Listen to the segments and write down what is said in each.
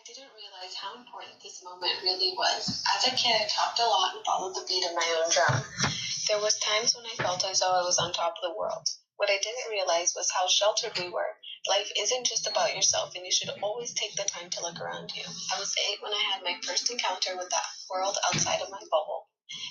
didn't realize how important this moment really was. As a kid, I talked a lot and followed the beat of my own drum. There was times when I felt as though I was on top of the world. What I didn't realize was how sheltered we were. Life isn't just about yourself, and you should always take the time to look around you. I was 8 when I had my first encounter with the world outside of my bubble.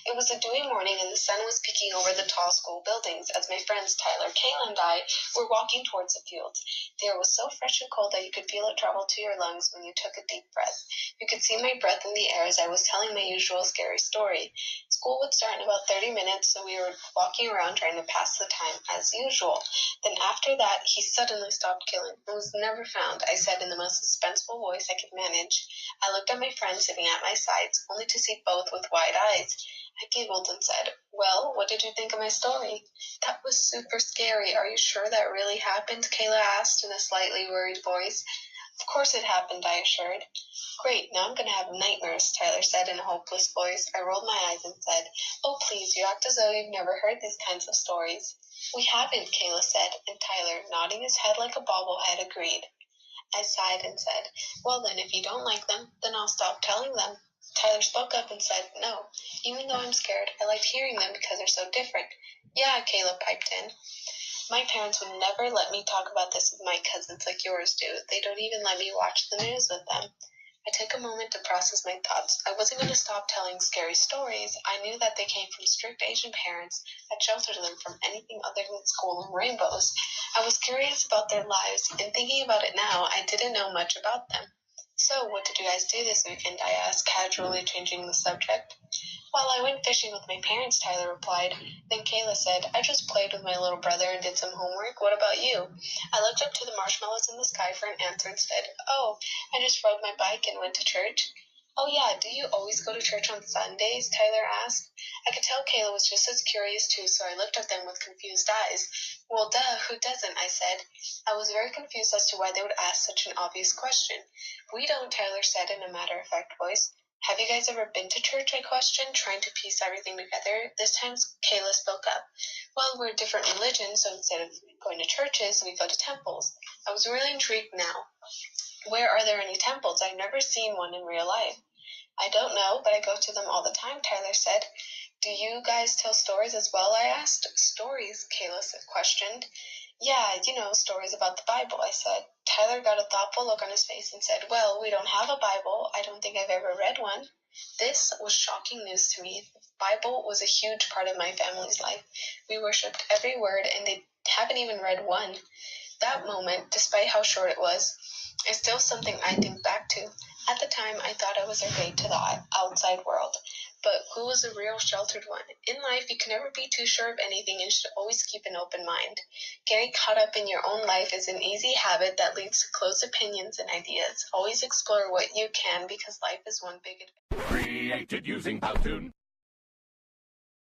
It was a dewy morning, and the sun was peeking over the tall school buildings as my friends Tyler, Kayla, and I were walking towards the fields. The air was so fresh and cold that you could feel it travel to your lungs when you took a deep breath. You could see my breath in the air as I was telling my usual scary story. School would start in about 30 minutes, so we were walking around trying to pass the time as usual. Then after that, he suddenly stopped killing. It was never found, I said in the most suspenseful voice I could manage. I looked at my friend sitting at my sides, only to see both with wide eyes. I giggled and said, "Well, what did you think of my story?" "That was super scary. Are you sure that really happened?" Kayla asked in a slightly worried voice. "Of course it happened," I assured. "Great, now I'm going to have nightmares," Tyler said in a hopeless voice. I rolled my eyes and said, "Oh, please, you act as though you've never heard these kinds of stories." "We haven't," Kayla said, and Tyler, nodding his head like a bobblehead, agreed. I sighed and said, "Well then, if you don't like them, then I'll stop telling them." Tyler spoke up and said, "No, even though I'm scared, I liked hearing them because they're so different." "Yeah," Caleb piped in. "My parents would never let me talk about this with my cousins like yours do. They don't even let me watch the news with them." I took a moment to process my thoughts. I wasn't going to stop telling scary stories. I knew that they came from strict Asian parents that sheltered them from anything other than school and rainbows. I was curious about their lives, and thinking about it now, I didn't know much about them. "So, what did you guys do this weekend?" I asked, casually changing the subject. "Well, I went fishing with my parents," Tyler replied. Then Kayla said, "I just played with my little brother and did some homework. What about you?" I looked up to the marshmallows in the sky for an answer and said, "Oh, I just rode my bike and went to church." "Oh yeah, do you always go to church on Sundays?" Tyler asked. I could tell Kayla was just as curious too, so I looked at them with confused eyes. "Well, duh, who doesn't?" I said. I was very confused as to why they would ask such an obvious question. "We don't," Tyler said in a matter-of-fact voice. "Have you guys ever been to church?" I questioned, trying to piece everything together. This time Kayla spoke up. "Well, we're different religions, so instead of going to churches, we go to temples." I was really intrigued now. "Where are there any temples? I've never seen one in real life." "I don't know, but I go to them all the time," Tyler said. "Do you guys tell stories as well?" I asked. "Stories?" Kayla questioned. "Yeah, stories about the Bible," I said. Tyler got a thoughtful look on his face and said, "Well, we don't have a Bible. I don't think I've ever read one." This was shocking news to me. The Bible was a huge part of my family's life. We worshipped every word, and they haven't even read one. That moment, despite how short it was, is still something I think back to. At the time, I thought I was a gate to the outside world. But who was a real sheltered one? In life, you can never be too sure of anything and should always keep an open mind. Getting caught up in your own life is an easy habit that leads to closed opinions and ideas. Always explore what you can because life is one big adventure. Created using Powtoon.